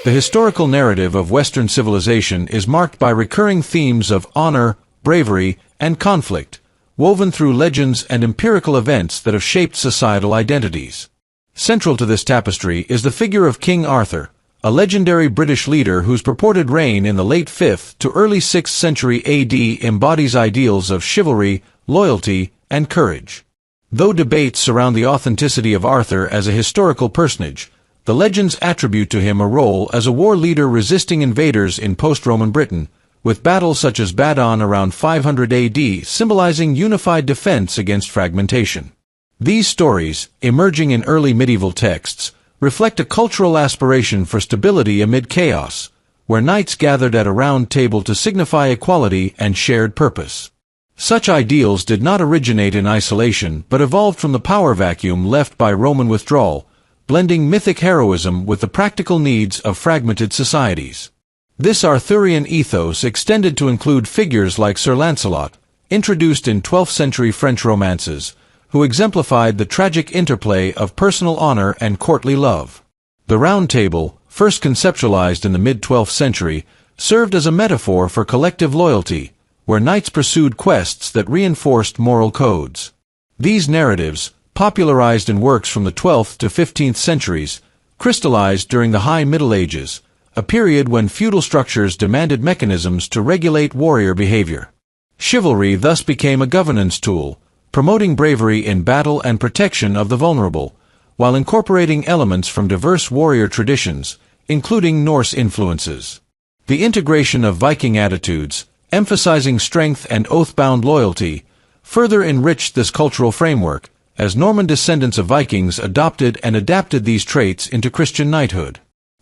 The historical narrative of Western civilization is marked by recurring themes of honor, bravery, and conflict, woven through legends and empirical events that have shaped societal identities. Central to this tapestry is the figure of King Arthur, a legendary British leader whose purported reign in the late 5th to early 6th century AD embodies ideals of chivalry, loyalty, and courage. Though debates surround the authenticity of Arthur as a historical personage, the legends attribute to him a role as a war leader resisting invaders in post-Roman Britain, with battles such as Badon around 500 AD symbolizing unified defense against fragmentation. These stories, emerging in early medieval texts, reflect a cultural aspiration for stability amid chaos, where knights gathered at a round table to signify equality and shared purpose. Such ideals did not originate in isolation but evolved from the power vacuum left by Roman withdrawal, blending mythic heroism with the practical needs of fragmented societies. This Arthurian ethos extended to include figures like Sir Lancelot, introduced in 12th century French romances, who exemplified the tragic interplay of personal honor and courtly love. The Round Table, first conceptualized in the mid-12th century, served as a metaphor for collective loyalty, where knights pursued quests that reinforced moral codes. These narratives, popularized in works from the 12th to 15th centuries, crystallized during the High Middle Ages, a period when feudal structures demanded mechanisms to regulate warrior behavior. Chivalry thus became a governance tool, promoting bravery in battle and protection of the vulnerable, while incorporating elements from diverse warrior traditions, including Norse influences. The integration of Viking attitudes, emphasizing strength and oath-bound loyalty, further enriched this cultural framework, as Norman descendants of Vikings adopted and adapted these traits into Christian knighthood.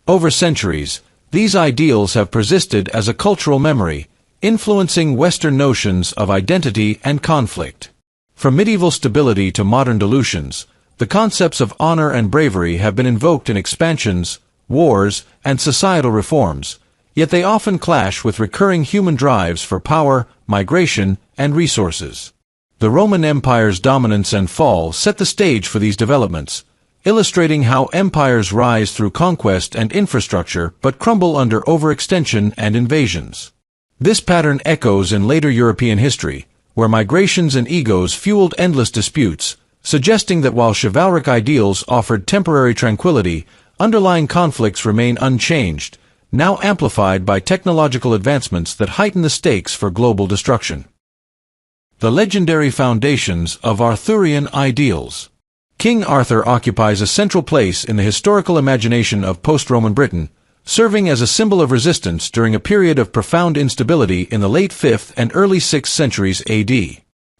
Over centuries, these ideals have persisted as a cultural memory, influencing Western notions of identity and conflict. From medieval stability to modern dilutions, the concepts of honor and bravery have been invoked in expansions, wars, and societal reforms, yet they often clash with recurring human drives for power, migration, and resources. The Roman Empire's dominance and fall set the stage for these developments, illustrating how empires rise through conquest and infrastructure but crumble under overextension and invasions. This pattern echoes in later European history, where migrations and egos fueled endless disputes, suggesting that while chivalric ideals offered temporary tranquility, underlying conflicts remain unchanged, now amplified by technological advancements that heighten the stakes for global destruction. The legendary foundations of Arthurian ideals. King Arthur occupies a central place in the historical imagination of post-Roman Britain, serving as a symbol of resistance during a period of profound instability in the late 5th and early 6th centuries AD.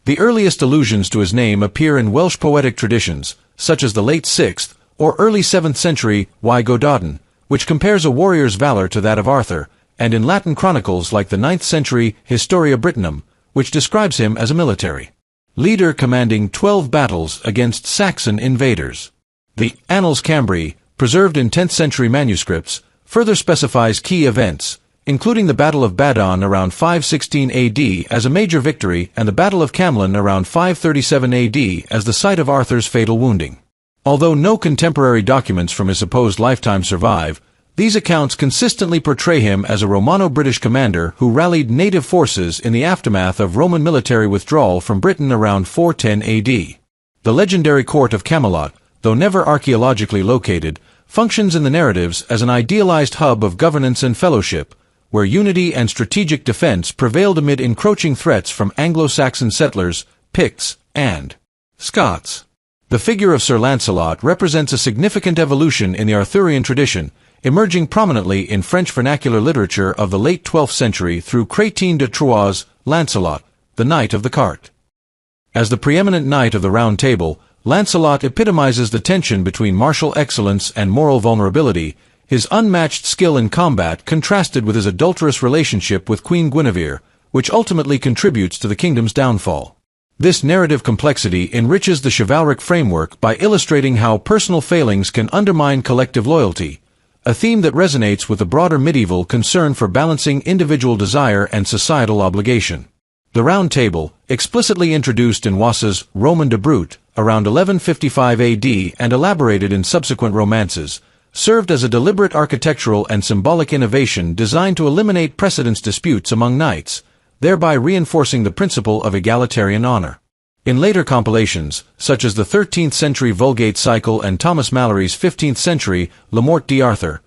The earliest allusions to his name appear in Welsh poetic traditions, such as the late 6th or early 7th century Y Gododdin, which compares a warrior's valor to that of Arthur, and in Latin chronicles like the 9th century Historia Brittonum, which describes him as a military leader commanding 12 battles against Saxon invaders. The Annals Cambri, preserved in 10th century manuscripts, further specifies key events, including the Battle of Badon around 516 AD as a major victory and the Battle of Camlan around 537 AD as the site of Arthur's fatal wounding. Although no contemporary documents from his supposed lifetime survive, these accounts consistently portray him as a Romano-British commander who rallied native forces in the aftermath of Roman military withdrawal from Britain around 410 AD. The legendary court of Camelot, though never archaeologically located, functions in the narratives as an idealized hub of governance and fellowship, where unity and strategic defense prevailed amid encroaching threats from Anglo-Saxon settlers, Picts, and Scots. The figure of Sir Lancelot represents a significant evolution in the Arthurian tradition, emerging prominently in French vernacular literature of the late 12th century through Chrétien de Troyes' Lancelot, the Knight of the Cart. As the preeminent knight of the Round Table, Lancelot epitomizes the tension between martial excellence and moral vulnerability, his unmatched skill in combat contrasted with his adulterous relationship with Queen Guinevere, which ultimately contributes to the kingdom's downfall. This narrative complexity enriches the chivalric framework by illustrating how personal failings can undermine collective loyalty, a theme that resonates with the broader medieval concern for balancing individual desire and societal obligation. The Round Table, explicitly introduced in Wasse's Roman de Brute around 1155 AD and elaborated in subsequent romances, served as a deliberate architectural and symbolic innovation designed to eliminate precedence disputes among knights, thereby reinforcing the principle of egalitarian honor. In later compilations, such as the 13th century Vulgate Cycle and Thomas Mallory's 15th century Le Morte d'Arthur,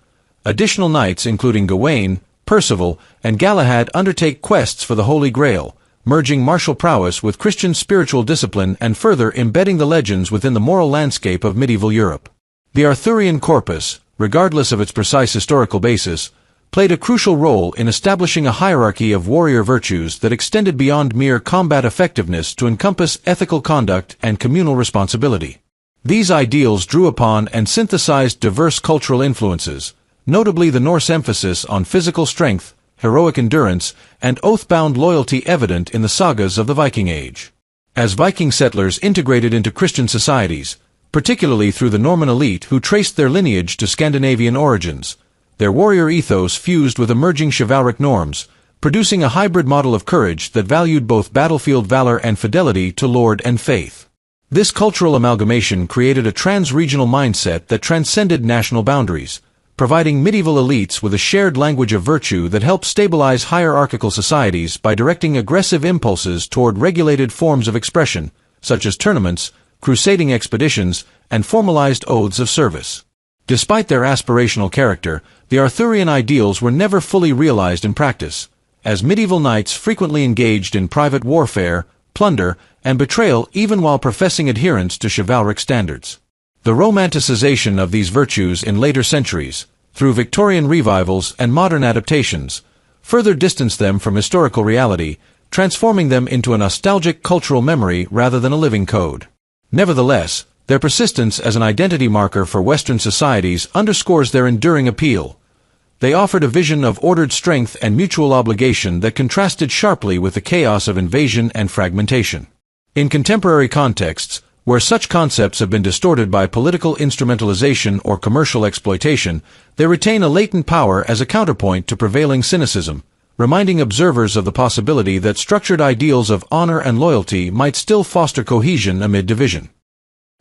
additional knights including Gawain, Percival, and Galahad undertake quests for the Holy Grail, merging martial prowess with Christian spiritual discipline and further embedding the legends within the moral landscape of medieval Europe. The Arthurian corpus, regardless of its precise historical basis, played a crucial role in establishing a hierarchy of warrior virtues that extended beyond mere combat effectiveness to encompass ethical conduct and communal responsibility. These ideals drew upon and synthesized diverse cultural influences, notably the Norse emphasis on physical strength, heroic endurance, and oath-bound loyalty evident in the sagas of the Viking Age. As Viking settlers integrated into Christian societies, particularly through the Norman elite who traced their lineage to Scandinavian origins, their warrior ethos fused with emerging chivalric norms, producing a hybrid model of courage that valued both battlefield valor and fidelity to lord and faith. This cultural amalgamation created a trans-regional mindset that transcended national boundaries, providing medieval elites with a shared language of virtue that helped stabilize hierarchical societies by directing aggressive impulses toward regulated forms of expression, such as tournaments, crusading expeditions, and formalized oaths of service. Despite their aspirational character, the Arthurian ideals were never fully realized in practice, as medieval knights frequently engaged in private warfare, plunder, and betrayal even while professing adherence to chivalric standards. The romanticization of these virtues in later centuries, through Victorian revivals and modern adaptations, further distanced them from historical reality, transforming them into a nostalgic cultural memory rather than a living code. Nevertheless, their persistence as an identity marker for Western societies underscores their enduring appeal. They offered a vision of ordered strength and mutual obligation that contrasted sharply with the chaos of invasion and fragmentation. In contemporary contexts, where such concepts have been distorted by political instrumentalization or commercial exploitation, they retain a latent power as a counterpoint to prevailing cynicism, reminding observers of the possibility that structured ideals of honor and loyalty might still foster cohesion amid division.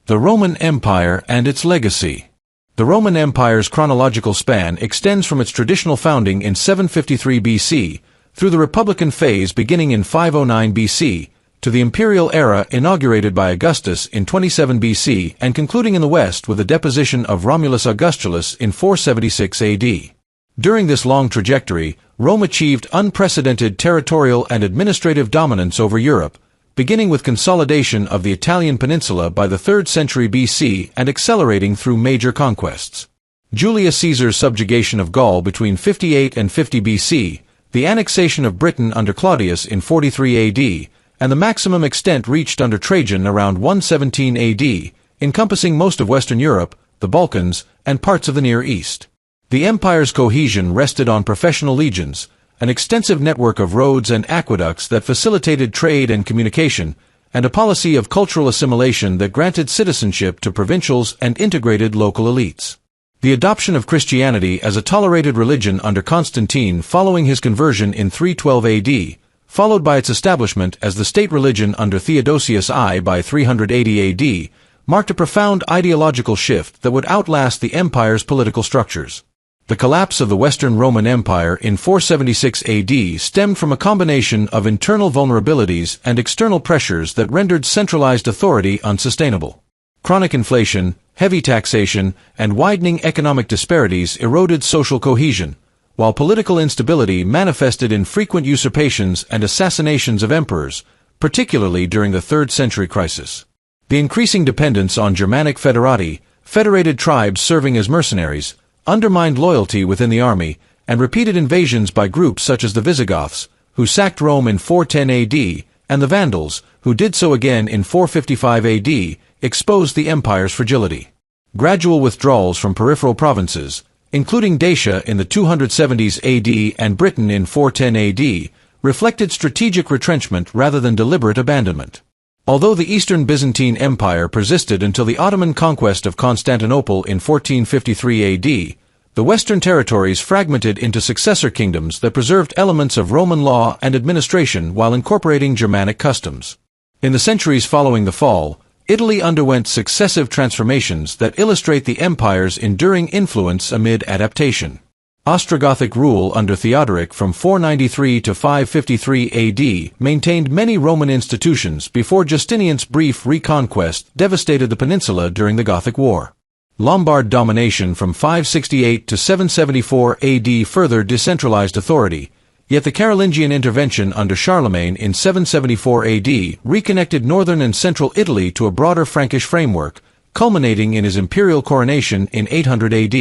The Roman Empire and its legacy. The Roman Empire's chronological span extends from its traditional founding in 753 BC, through the Republican phase beginning in 509 BC, to the imperial era inaugurated by Augustus in 27 BC and concluding in the West with the deposition of Romulus Augustulus in 476 AD. During this long trajectory, Rome achieved unprecedented territorial and administrative dominance over Europe, beginning with consolidation of the Italian peninsula by the 3rd century BC and accelerating through major conquests. Julius Caesar's subjugation of Gaul between 58 and 50 BC, the annexation of Britain under Claudius in 43 AD, and the maximum extent reached under Trajan around 117 AD, encompassing most of Western Europe, the Balkans, and parts of the Near East. The empire's cohesion rested on professional legions, an extensive network of roads and aqueducts that facilitated trade and communication, and a policy of cultural assimilation that granted citizenship to provincials and integrated local elites. The adoption of Christianity as a tolerated religion under Constantine following his conversion in 312 AD, followed by its establishment as the state religion under Theodosius I by 380 AD, marked a profound ideological shift that would outlast the empire's political structures. The collapse of the Western Roman Empire in 476 AD stemmed from a combination of internal vulnerabilities and external pressures that rendered centralized authority unsustainable. Chronic inflation, heavy taxation, and widening economic disparities eroded social cohesion, while political instability manifested in frequent usurpations and assassinations of emperors, particularly during the 3rd century crisis. The increasing dependence on Germanic foederati, federated tribes serving as mercenaries, undermined loyalty within the army, and repeated invasions by groups such as the Visigoths, who sacked Rome in 410 AD, and the Vandals, who did so again in 455 AD, exposed the empire's fragility. Gradual withdrawals from peripheral provinces, including Dacia in the 270s AD and Britain in 410 AD, reflected strategic retrenchment rather than deliberate abandonment. Although the Eastern Byzantine Empire persisted until the Ottoman conquest of Constantinople in 1453 AD, the Western territories fragmented into successor kingdoms that preserved elements of Roman law and administration while incorporating Germanic customs. In the centuries following the fall, Italy underwent successive transformations that illustrate the empire's enduring influence amid adaptation. Ostrogothic rule under Theodoric from 493 to 553 AD maintained many Roman institutions before Justinian's brief reconquest devastated the peninsula during the Gothic War. Lombard domination from 568 to 774 AD further decentralized authority, yet the Carolingian intervention under Charlemagne in 774 AD reconnected northern and central Italy to a broader Frankish framework, culminating in his imperial coronation in 800 AD.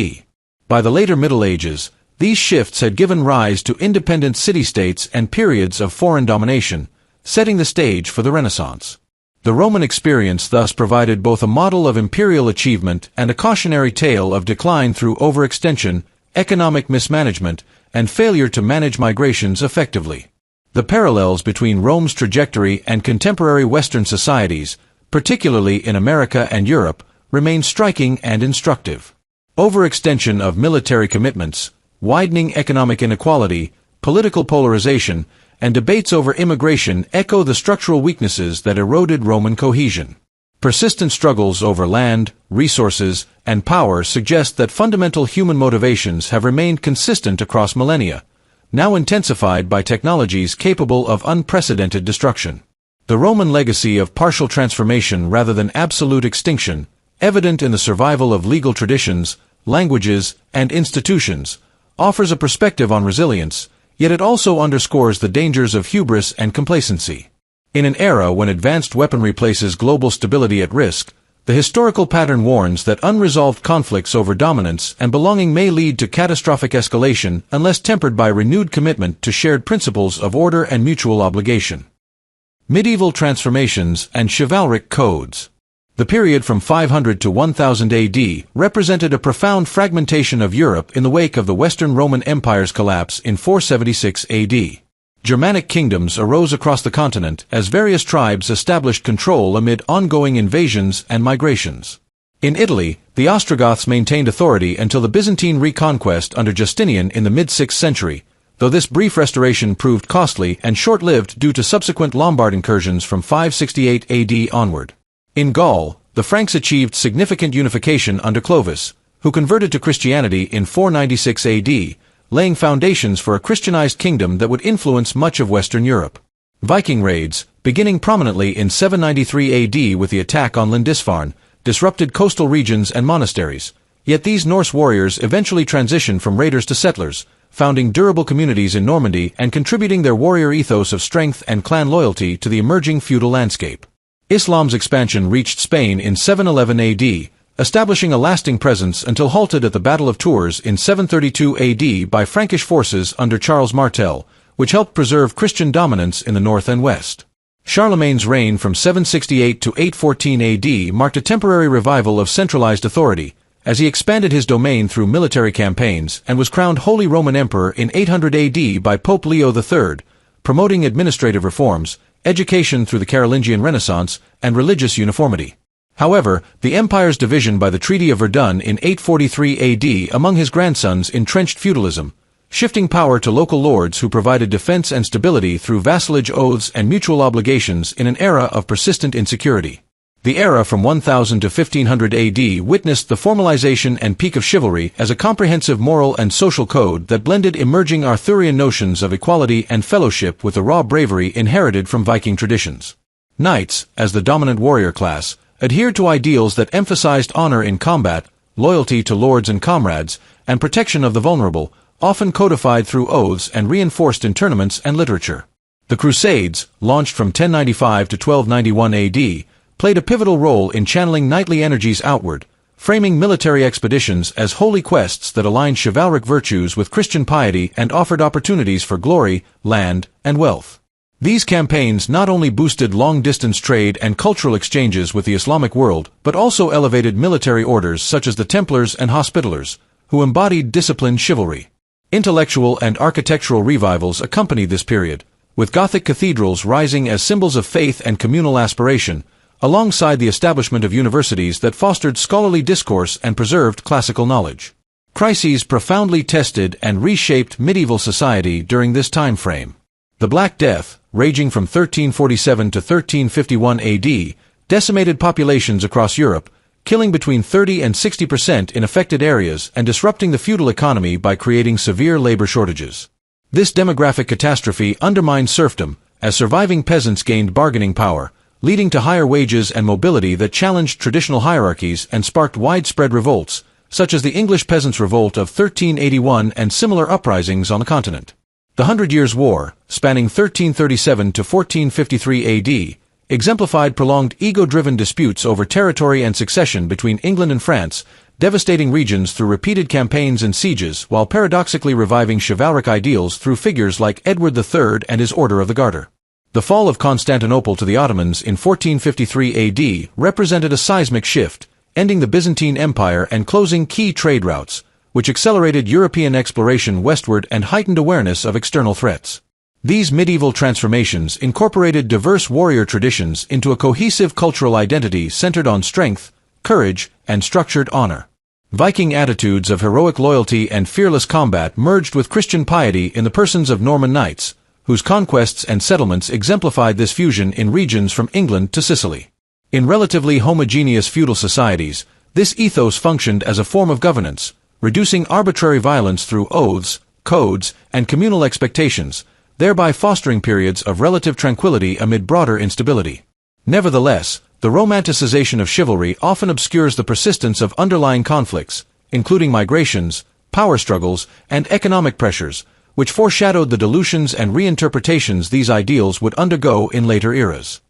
By the later Middle Ages, these shifts had given rise to independent city-states and periods of foreign domination, setting the stage for the Renaissance. The Roman experience thus provided both a model of imperial achievement and a cautionary tale of decline through overextension, economic mismanagement, and failure to manage migrations effectively. The parallels between Rome's trajectory and contemporary Western societies, particularly in America and Europe, remain striking and instructive. Overextension of military commitments, widening economic inequality, political polarization, and debates over immigration echo the structural weaknesses that eroded Roman cohesion. Persistent struggles over land, resources, and power suggest that fundamental human motivations have remained consistent across millennia, now intensified by technologies capable of unprecedented destruction. The Roman legacy of partial transformation rather than absolute extinction, evident in the survival of legal traditions, languages, and institutions, offers a perspective on resilience, yet it also underscores the dangers of hubris and complacency. In an era when advanced weaponry places global stability at risk, the historical pattern warns that unresolved conflicts over dominance and belonging may lead to catastrophic escalation unless tempered by renewed commitment to shared principles of order and mutual obligation. Medieval transformations and chivalric codes. The period from 500 to 1000 AD represented a profound fragmentation of Europe in the wake of the Western Roman Empire's collapse in 476 AD. Germanic kingdoms arose across the continent as various tribes established control amid ongoing invasions and migrations. In Italy, the Ostrogoths maintained authority until the Byzantine reconquest under Justinian in the mid-6th century, though this brief restoration proved costly and short-lived due to subsequent Lombard incursions from 568 AD onward. In Gaul, the Franks achieved significant unification under Clovis, who converted to Christianity in 496 AD, laying foundations for a Christianized kingdom that would influence much of Western Europe. Viking raids, beginning prominently in 793 AD with the attack on Lindisfarne, disrupted coastal regions and monasteries, yet these Norse warriors eventually transitioned from raiders to settlers, founding durable communities in Normandy and contributing their warrior ethos of strength and clan loyalty to the emerging feudal landscape. Islam's expansion reached Spain in 711 AD, establishing a lasting presence until halted at the Battle of Tours in 732 AD by Frankish forces under Charles Martel, which helped preserve Christian dominance in the north and west. Charlemagne's reign from 768 to 814 AD marked a temporary revival of centralized authority, as he expanded his domain through military campaigns and was crowned Holy Roman Emperor in 800 AD by Pope Leo III, promoting administrative reforms, education through the Carolingian Renaissance, and religious uniformity. However, the empire's division by the Treaty of Verdun in 843 AD among his grandsons entrenched feudalism, shifting power to local lords who provided defense and stability through vassalage oaths and mutual obligations in an era of persistent insecurity. The era from 1000 to 1500 AD witnessed the formalization and peak of chivalry as a comprehensive moral and social code that blended emerging Arthurian notions of equality and fellowship with the raw bravery inherited from Viking traditions. Knights, as the dominant warrior class, adhered to ideals that emphasized honor in combat, loyalty to lords and comrades, and protection of the vulnerable, often codified through oaths and reinforced in tournaments and literature. The Crusades, launched from 1095 to 1291 AD, played a pivotal role in channeling knightly energies outward, framing military expeditions as holy quests that aligned chivalric virtues with Christian piety and offered opportunities for glory, land, and wealth. These campaigns not only boosted long-distance trade and cultural exchanges with the Islamic world, but also elevated military orders such as the Templars and Hospitallers, who embodied disciplined chivalry. Intellectual and architectural revivals accompanied this period, with Gothic cathedrals rising as symbols of faith and communal aspiration, alongside the establishment of universities that fostered scholarly discourse and preserved classical knowledge. Crises profoundly tested and reshaped medieval society during this time frame. The Black Death, raging from 1347 to 1351 AD, decimated populations across Europe, killing between 30 and 60% in affected areas and disrupting the feudal economy by creating severe labor shortages. This demographic catastrophe undermined serfdom, as surviving peasants gained bargaining power, leading to higher wages and mobility that challenged traditional hierarchies and sparked widespread revolts, such as the English Peasants' Revolt of 1381 and similar uprisings on the continent. The Hundred Years' War, spanning 1337 to 1453 AD, exemplified prolonged ego-driven disputes over territory and succession between England and France, devastating regions through repeated campaigns and sieges while paradoxically reviving chivalric ideals through figures like Edward III and his Order of the Garter. The fall of Constantinople to the Ottomans in 1453 AD represented a seismic shift, ending the Byzantine Empire and closing key trade routes, which accelerated European exploration westward and heightened awareness of external threats. These medieval transformations incorporated diverse warrior traditions into a cohesive cultural identity centered on strength, courage, and structured honor. Viking attitudes of heroic loyalty and fearless combat merged with Christian piety in the persons of Norman knights, whose conquests and settlements exemplified this fusion in regions from England to Sicily. In relatively homogeneous feudal societies, this ethos functioned as a form of governance, reducing arbitrary violence through oaths, codes, and communal expectations, thereby fostering periods of relative tranquility amid broader instability. Nevertheless, the romanticization of chivalry often obscures the persistence of underlying conflicts, including migrations, power struggles, and economic pressures, which foreshadowed the dilutions and reinterpretations these ideals would undergo in later eras.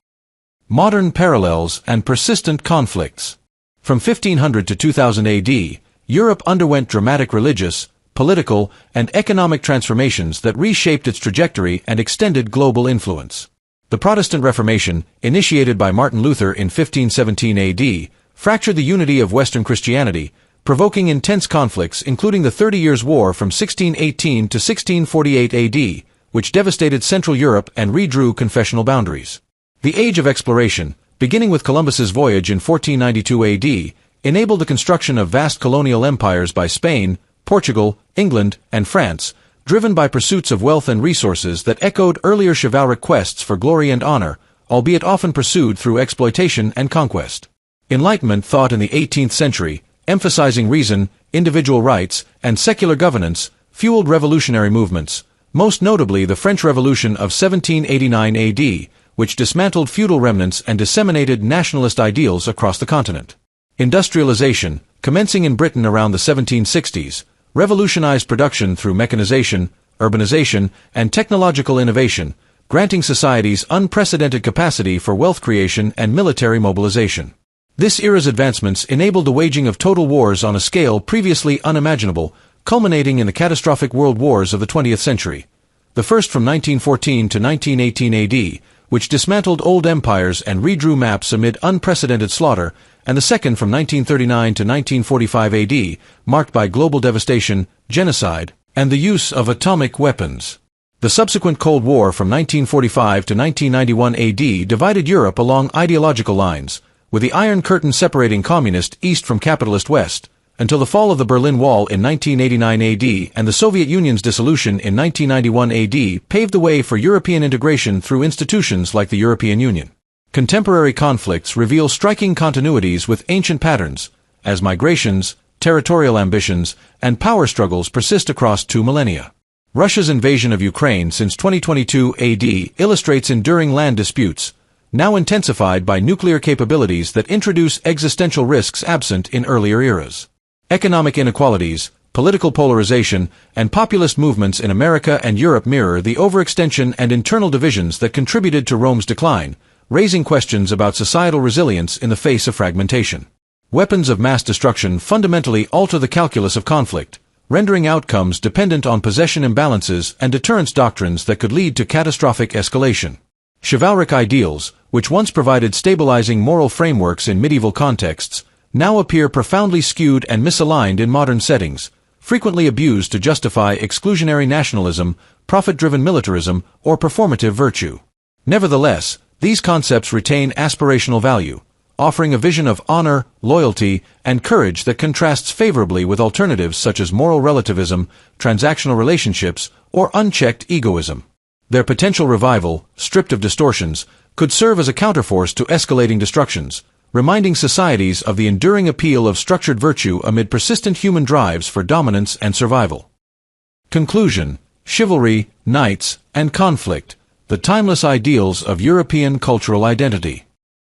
Modern parallels and persistent conflicts. From 1500 to 2000 AD, Europe underwent dramatic religious, political, and economic transformations that reshaped its trajectory and extended global influence. The Protestant Reformation, initiated by Martin Luther in 1517 AD, fractured the unity of Western Christianity, provoking intense conflicts including the 30 Years' War from 1618 to 1648 AD, which devastated Central Europe and redrew confessional boundaries. The Age of Exploration, beginning with Columbus's voyage in 1492 AD, enabled the construction of vast colonial empires by Spain, Portugal, England, and France, driven by pursuits of wealth and resources that echoed earlier chivalric quests for glory and honor, albeit often pursued through exploitation and conquest. Enlightenment thought in the 18th century, emphasizing reason, individual rights, and secular governance, fueled revolutionary movements, most notably the French Revolution of 1789 AD, which dismantled feudal remnants and disseminated nationalist ideals across the continent. Industrialization, commencing in Britain around the 1760s, revolutionized production through mechanization, urbanization, and technological innovation, granting societies unprecedented capacity for wealth creation and military mobilization. This era's advancements enabled the waging of total wars on a scale previously unimaginable, culminating in the catastrophic world wars of the 20th century. The first from 1914 to 1918 AD, which dismantled old empires and redrew maps amid unprecedented slaughter, and the second from 1939 to 1945 AD, marked by global devastation, genocide, and the use of atomic weapons. The subsequent Cold War from 1945 to 1991 AD divided Europe along ideological lines, with the Iron Curtain separating communist East from capitalist West, until the fall of the Berlin Wall in 1989 AD and the Soviet Union's dissolution in 1991 AD paved the way for European integration through institutions like the European Union. Contemporary conflicts reveal striking continuities with ancient patterns, as migrations, territorial ambitions, and power struggles persist across 2 millennia. Russia's invasion of Ukraine since 2022 AD illustrates enduring land disputes, now intensified by nuclear capabilities that introduce existential risks absent in earlier eras. Economic inequalities, political polarization, and populist movements in America and Europe mirror the overextension and internal divisions that contributed to Rome's decline, raising questions about societal resilience in the face of fragmentation. Weapons of mass destruction fundamentally alter the calculus of conflict, rendering outcomes dependent on possession imbalances and deterrence doctrines that could lead to catastrophic escalation. Chivalric ideals, which once provided stabilizing moral frameworks in medieval contexts, now appear profoundly skewed and misaligned in modern settings, frequently abused to justify exclusionary nationalism, profit-driven militarism, or performative virtue. Nevertheless, these concepts retain aspirational value, offering a vision of honor, loyalty, and courage that contrasts favorably with alternatives such as moral relativism, transactional relationships, or unchecked egoism. Their potential revival, stripped of distortions, could serve as a counterforce to escalating destructions, reminding societies of the enduring appeal of structured virtue amid persistent human drives for dominance and survival. Conclusion: Chivalry, knights, and conflict, the timeless ideals of European cultural identity.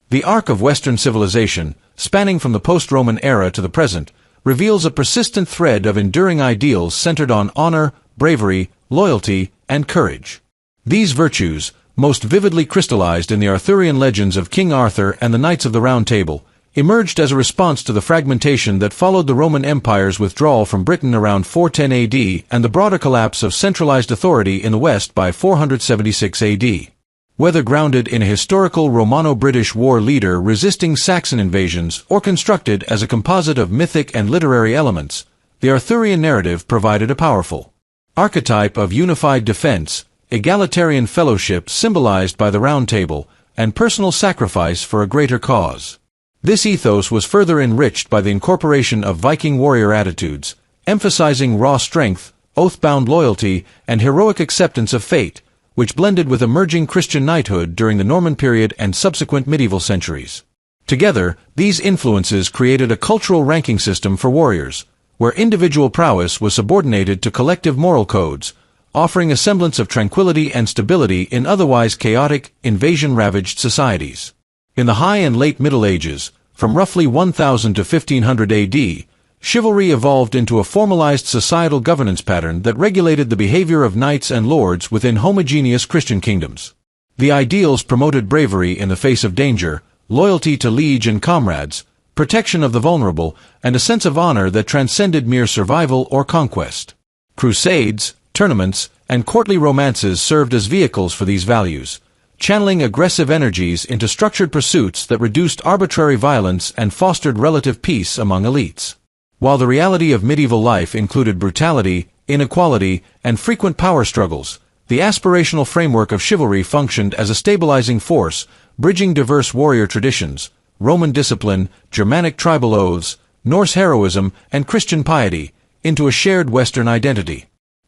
The arc of Western civilization, spanning from the post-Roman era to the present, reveals a persistent thread of enduring ideals centered on honor, bravery, loyalty, and courage. These virtues, most vividly crystallized in the Arthurian legends of King Arthur and the Knights of the Round Table, emerged as a response to the fragmentation that followed the Roman Empire's withdrawal from Britain around 410 AD and the broader collapse of centralized authority in the West by 476 AD. Whether grounded in a historical Romano-British war leader resisting Saxon invasions or constructed as a composite of mythic and literary elements, the Arthurian narrative provided a powerful archetype of unified defense, egalitarian fellowship symbolized by the Round Table, and personal sacrifice for a greater cause. This ethos was further enriched by the incorporation of Viking warrior attitudes, emphasizing raw strength, oath-bound loyalty, and heroic acceptance of fate, which blended with emerging Christian knighthood during the Norman period and subsequent medieval centuries. Together, these influences created a cultural ranking system for warriors, where individual prowess was subordinated to collective moral codes, offering a semblance of tranquility and stability in otherwise chaotic, invasion-ravaged societies. In the High and Late Middle Ages, from roughly 1000 to 1500 AD, chivalry evolved into a formalized societal governance pattern that regulated the behavior of knights and lords within homogeneous Christian kingdoms. The ideals promoted bravery in the face of danger, loyalty to liege and comrades, protection of the vulnerable, and a sense of honor that transcended mere survival or conquest. Crusades, tournaments, and courtly romances served as vehicles for these values, channeling aggressive energies into structured pursuits that reduced arbitrary violence and fostered relative peace among elites. While the reality of medieval life included brutality, inequality, and frequent power struggles, the aspirational framework of chivalry functioned as a stabilizing force, bridging diverse warrior traditions, Roman discipline, Germanic tribal oaths, Norse heroism, and Christian piety, into a shared Western identity.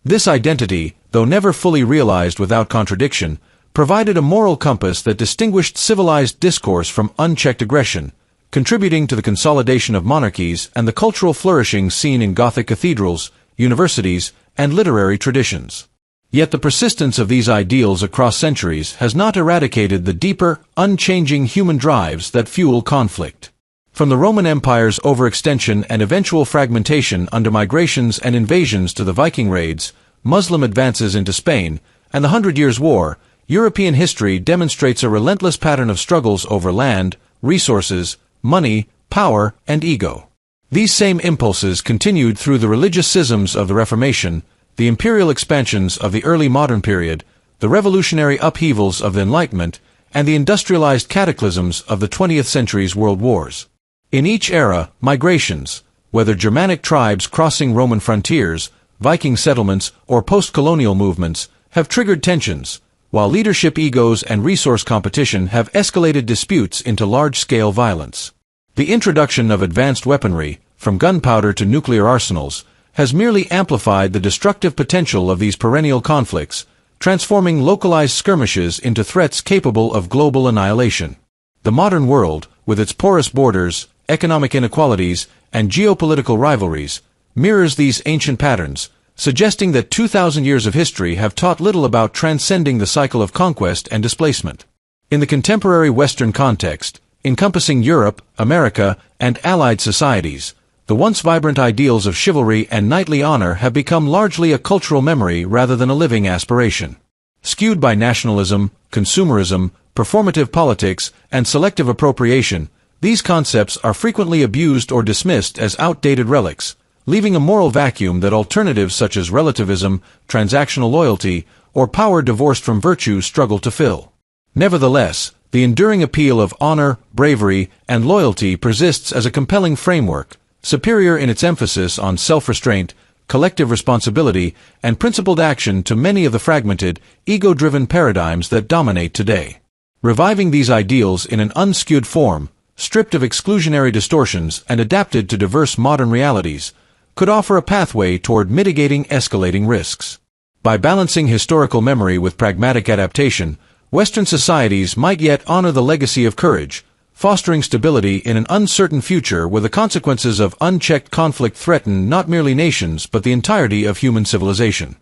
This identity, though never fully realized without contradiction, provided a moral compass that distinguished civilized discourse from unchecked aggression, contributing to the consolidation of monarchies and the cultural flourishing seen in Gothic cathedrals, universities, and literary traditions. Yet the persistence of these ideals across centuries has not eradicated the deeper, unchanging human drives that fuel conflict. From the Roman Empire's overextension and eventual fragmentation under migrations and invasions to the Viking raids, Muslim advances into Spain, and the Hundred Years' War, European history demonstrates a relentless pattern of struggles over land, resources, money, power, and ego. These same impulses continued through the religious schisms of the Reformation, the imperial expansions of the early modern period, the revolutionary upheavals of the Enlightenment, and the industrialized cataclysms of the 20th century's world wars. In each era, migrations, whether Germanic tribes crossing Roman frontiers, Viking settlements, or post-colonial movements, have triggered tensions, while leadership egos and resource competition have escalated disputes into large-scale violence. The introduction of advanced weaponry, from gunpowder to nuclear arsenals, has merely amplified the destructive potential of these perennial conflicts, transforming localized skirmishes into threats capable of global annihilation. The modern world, with its porous borders, economic inequalities, and geopolitical rivalries, mirrors these ancient patterns, suggesting that 2,000 years of history have taught little about transcending the cycle of conquest and displacement. In the contemporary Western context, encompassing Europe, America, and allied societies, the once vibrant ideals of chivalry and knightly honor have become largely a cultural memory rather than a living aspiration. Skewed by nationalism, consumerism, performative politics, and selective appropriation, these concepts are frequently abused or dismissed as outdated relics, leaving a moral vacuum that alternatives such as relativism, transactional loyalty, or power divorced from virtue struggle to fill. Nevertheless, the enduring appeal of honor, bravery, and loyalty persists as a compelling framework, superior in its emphasis on self-restraint, collective responsibility, and principled action to many of the fragmented, ego-driven paradigms that dominate today. Reviving these ideals in an unskewed form, stripped of exclusionary distortions and adapted to diverse modern realities, could offer a pathway toward mitigating escalating risks. By balancing historical memory with pragmatic adaptation, Western societies might yet honor the legacy of courage, fostering stability in an uncertain future where the consequences of unchecked conflict threaten not merely nations but the entirety of human civilization.